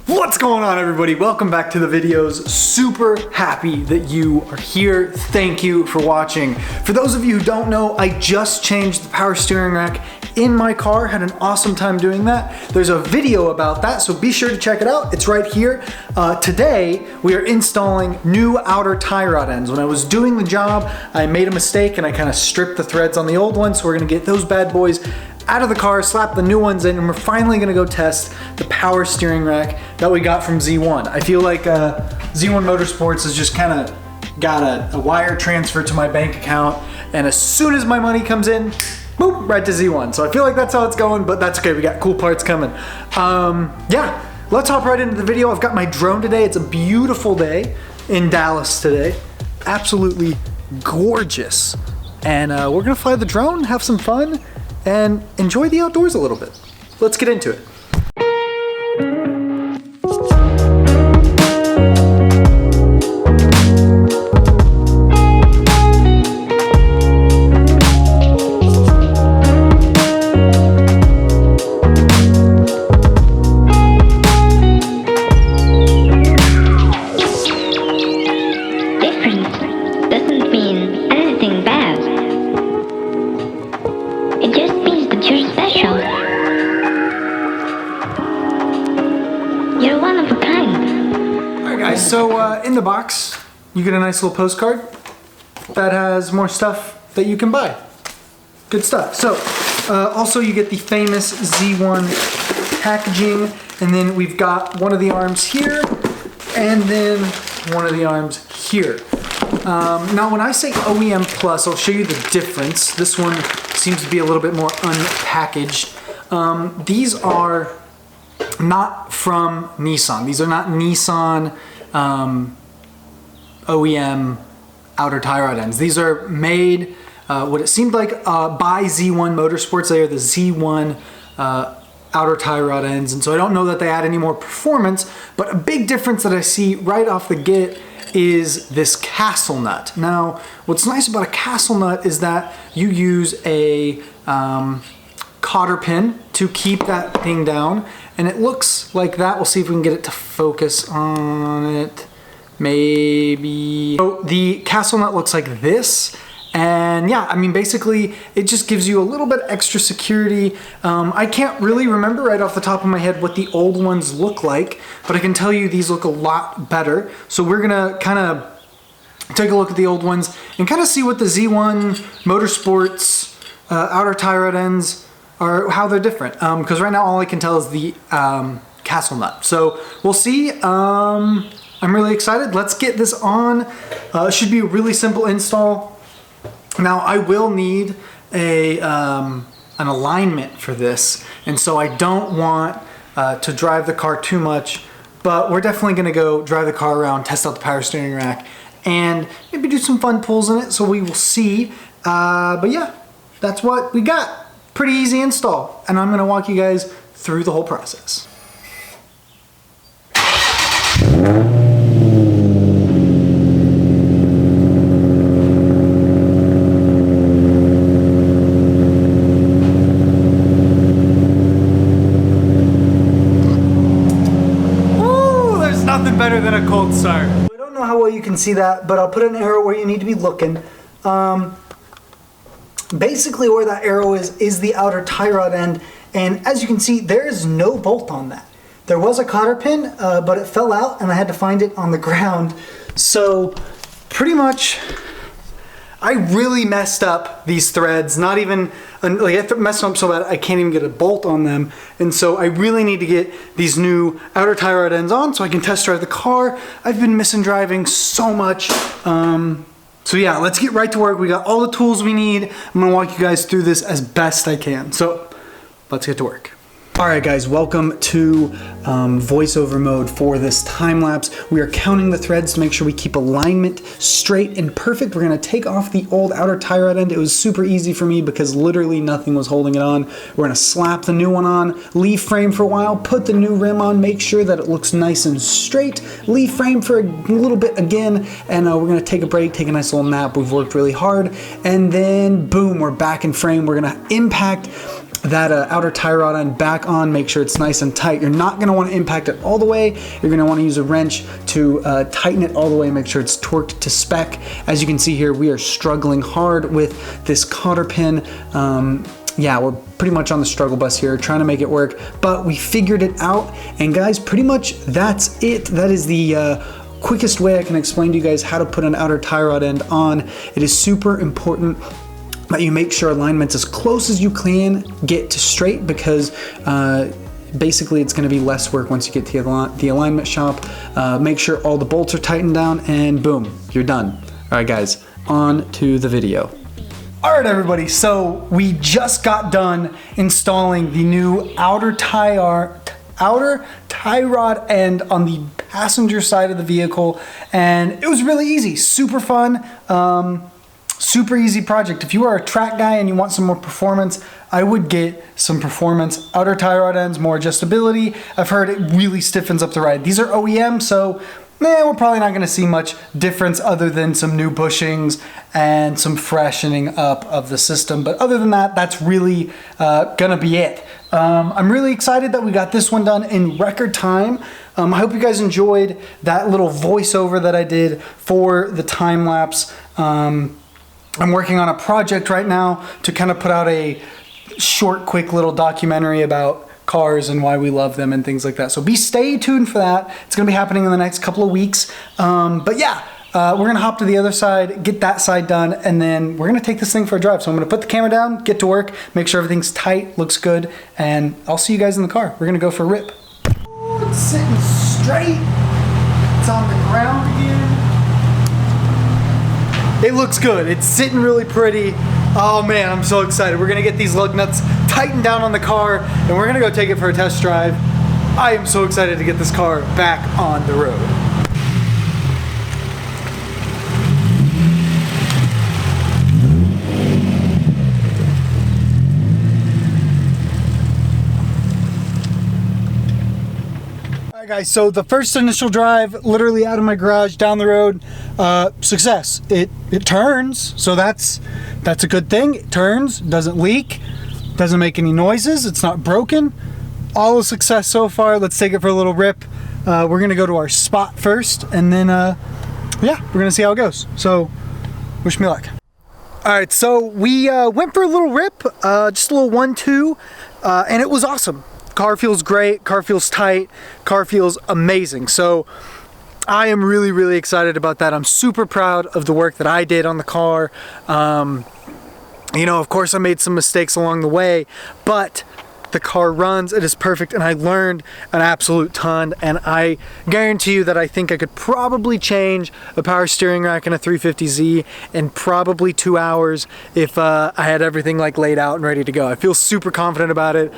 What's going on, everybody? Welcome back to the videos. Super happy that you are here. Thank you for watching. For those of you who don't know, I just changed the power steering rack in my car. Had an awesome time doing that. There's a video about that, so be sure to check it out. It's right here. Today, we are installing new outer tie rod ends. When I was doing the job, I made a mistake and I kind of stripped the threads on the old ones, so we're gonna get those bad boys out of the car, slap the new ones in, and we're finally gonna go test the power steering rack that we got from Z1. I feel like Z1 Motorsports has just kind of got a wire transfer to my bank account, and as soon as my money comes in, boop, right to Z1. So I feel like that's how it's going, but that's okay, we got cool parts coming. Yeah, let's hop right into the video. I've got my drone today. It's a beautiful day in Dallas today. Absolutely gorgeous. And we're gonna fly the drone, have some fun, and enjoy the outdoors a little bit. Let's get into it. So in the box, you get a nice little postcard that has more stuff that you can buy. Good stuff. So also you get the famous Z1 packaging, and then we've got one of the arms here, and then one of the arms here. Now when I say OEM Plus, I'll show you the difference. This one seems to be a little bit more unpackaged. These are not from Nissan. These are not Nissan OEM outer tie rod ends. These are made, what it seemed like, by Z1 Motorsports. They are the Z1 outer tie rod ends, and so I don't know that they add any more performance, but a big difference that I see right off the get is this castle nut. Now, what's nice about a castle nut is that you use a cotter pin to keep that thing down, and it looks like that. We'll see if we can get it to focus on it. Maybe. So the castle nut looks like this, and yeah, I mean, basically it just gives you a little bit extra security. I can't really remember right off the top of my head what the old ones look like, but I can tell you these look a lot better. So we're gonna kind of take a look at the old ones and kind of see what the Z1 Motorsports outer tie rod ends are, how they're different, because right now all I can tell is the castle nut. So we'll see. I'm really excited. Let's get this on. It should be a really simple install. Now I will need an alignment for this, and so I don't want to drive the car too much, but we're definitely gonna go drive the car around, test out the power steering rack, and maybe do some fun pulls in it, so we will see. But yeah, that's what we got. Pretty easy install, and I'm gonna walk you guys through the whole process. Ooh, there's nothing better than a cold start. I don't know how well you can see that, but I'll put an arrow where you need to be looking. Basically where that arrow is the outer tie rod end, and as you can see, there is no bolt on that. There was a cotter pin, but it fell out and I had to find it on the ground. So pretty much I really messed up these threads. Not even, like, I messed them up so bad I can't even get a bolt on them, and so I really need to get these new outer tie rod ends on so I can test drive the car. I've been missing driving so much. So yeah, let's get right to work. We got all the tools we need. I'm gonna walk you guys through this as best I can. So let's get to work. All right, guys, welcome to voiceover mode for this time lapse. We are counting the threads to make sure we keep alignment straight and perfect. We're gonna take off the old outer tie rod end. It was super easy for me because literally nothing was holding it on. We're gonna slap the new one on, leave frame for a while, put the new rim on, make sure that it looks nice and straight, leave frame for a little bit again, and we're gonna take a break, take a nice little nap. We've worked really hard, and then boom, we're back in frame. We're gonna impact that outer tie rod end back on, make sure it's nice and tight. You're not gonna wanna impact it all the way. You're gonna wanna use a wrench to tighten it all the way, make sure it's torqued to spec. As you can see here, we are struggling hard with this cotter pin. Yeah, we're pretty much on the struggle bus here, trying to make it work, but we figured it out. And guys, pretty much that's it. That is the quickest way I can explain to you guys how to put an outer tie rod end on. It is super important that you make sure alignment's as close as you can get to straight, because basically it's gonna be less work once you get to the alignment shop. Make sure all the bolts are tightened down, and boom, you're done. All right guys, on to the video. All right everybody, so we just got done installing the new outer tie rod end on the passenger side of the vehicle, and it was really easy, super fun. Super easy project. If you are a track guy and you want some more performance, I would get some performance outer tie rod ends, more adjustability. I've heard it really stiffens up the ride. These are OEM, so we're probably not gonna see much difference other than some new bushings and some freshening up of the system. But other than that, that's really gonna be it. I'm really excited that we got this one done in record time. I hope you guys enjoyed that little voiceover that I did for the time lapse. I'm working on a project right now to kind of put out a short, quick little documentary about cars and why we love them and things like that. So stay tuned for that. It's gonna be happening in the next couple of weeks. But yeah, we're gonna hop to the other side, get that side done, and then we're gonna take this thing for a drive. So I'm gonna put the camera down, get to work, make sure everything's tight, looks good, and I'll see you guys in the car. We're gonna go for a rip. Oh, it's sitting straight. It's on the ground again. It looks good. It's sitting really pretty. Oh man, I'm so excited. We're gonna get these lug nuts tightened down on the car, and we're gonna go take it for a test drive. I am so excited to get this car back on the road. Guys, so the first initial drive, literally out of my garage down the road, success. It turns, so that's a good thing. It turns, doesn't leak, doesn't make any noises, it's not broken. All a success so far. Let's take it for a little rip. We're gonna go to our spot first, and then yeah, we're gonna see how it goes. So wish me luck. All right, so we went for a little rip, just a little 1-2, and it was awesome. Car feels great, car feels tight, car feels amazing. So I am really, really excited about that. I'm super proud of the work that I did on the car. You know, of course I made some mistakes along the way, but the car runs, it is perfect, and I learned an absolute ton, and I guarantee you that I think I could probably change a power steering rack in a 350Z in probably 2 hours if I had everything like laid out and ready to go. I feel super confident about it.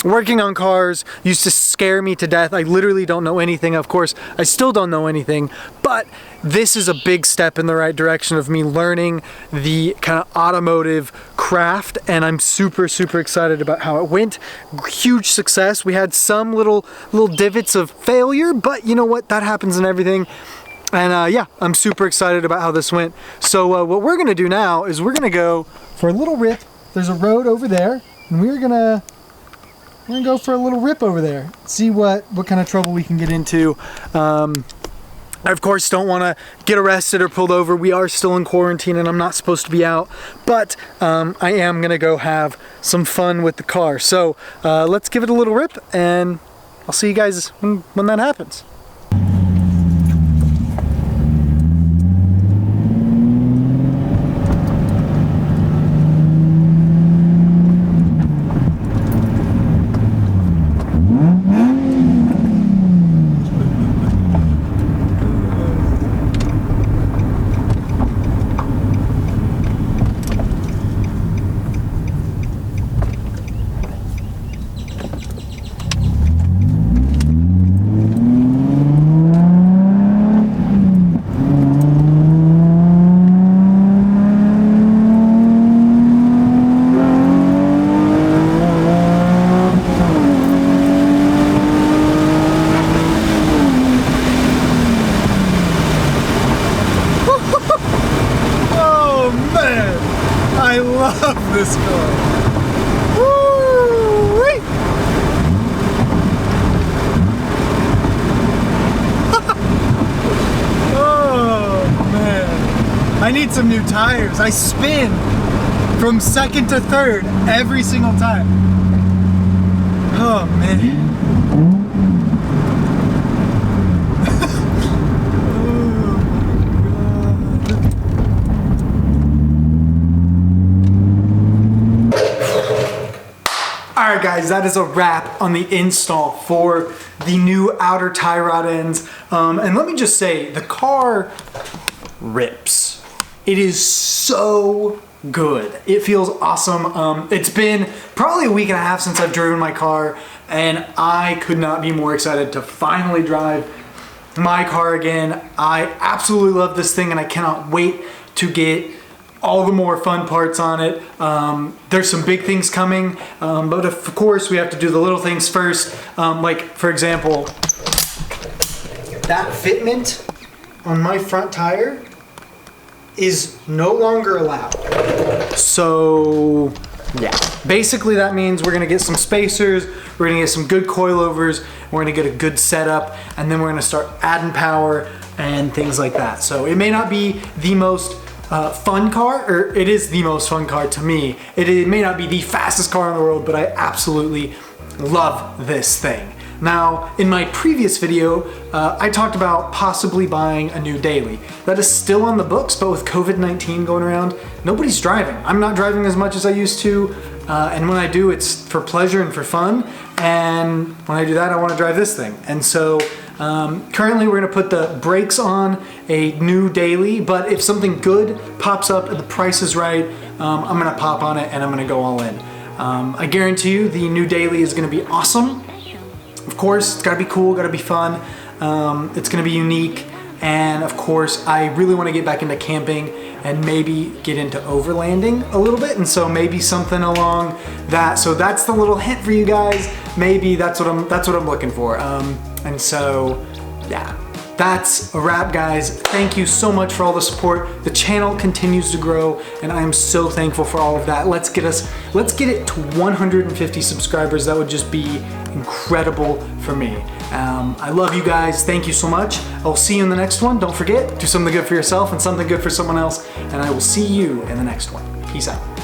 Working on cars used to scare me to death. I literally don't know anything. Of course, I still don't know anything, but this is a big step in the right direction of me learning the kind of automotive craft, and I'm super, super excited about how it went. Huge success. We had some little divots of failure, but you know what? That happens in everything. And yeah, I'm super excited about how this went. So what we're gonna do now is we're gonna go for a little rip. There's a road over there, and we're gonna go for a little rip over there, see what kind of trouble we can get into. I of course don't want to get arrested or pulled over. We are still in quarantine and I'm not supposed to be out, but I am gonna go have some fun with the car. So let's give it a little rip, and I'll see you guys when that happens. I need some new tires. I spin from second to third every single time. Oh man. Alright guys, that is a wrap on the install for the new outer tie rod ends. And let me just say, the car rips. It is so good. It feels awesome. It's been probably a week and a half since I've driven my car, and I could not be more excited to finally drive my car again. I absolutely love this thing, and I cannot wait to get all the more fun parts on it. There's some big things coming, but of course we have to do the little things first. Like for example, that fitment on my front tire is no longer allowed. So yeah, basically that means we're gonna get some spacers, we're gonna get some good coilovers, we're gonna get a good setup, and then we're gonna start adding power and things like that. So it may not be the most fun car, or it is the most fun car to me. It may not be the fastest car in the world, but I absolutely love this thing. Now, in my previous video, I talked about possibly buying a new daily. That is still on the books, but with COVID-19 going around, nobody's driving. I'm not driving as much as I used to, and when I do, it's for pleasure and for fun, and when I do that, I want to drive this thing. And so, currently we're gonna put the brakes on a new daily, but if something good pops up and the price is right, I'm gonna pop on it and I'm gonna go all in. I guarantee you the new daily is gonna be awesome. Of course, it's gotta be cool, gotta be fun. It's gonna be unique. And of course, I really wanna get back into camping and maybe get into overlanding a little bit. And so maybe something along that. So that's the little hint for you guys. Maybe that's what I'm looking for. And so, yeah, that's a wrap, guys. Thank you so much for all the support. The channel continues to grow, and I am so thankful for all of that. Let's get it to 150 subscribers. That would just be incredible for me. I love you guys. Thank you so much. I'll see you in the next one. Don't forget, do something good for yourself and something good for someone else, and I will see you in the next one. Peace out.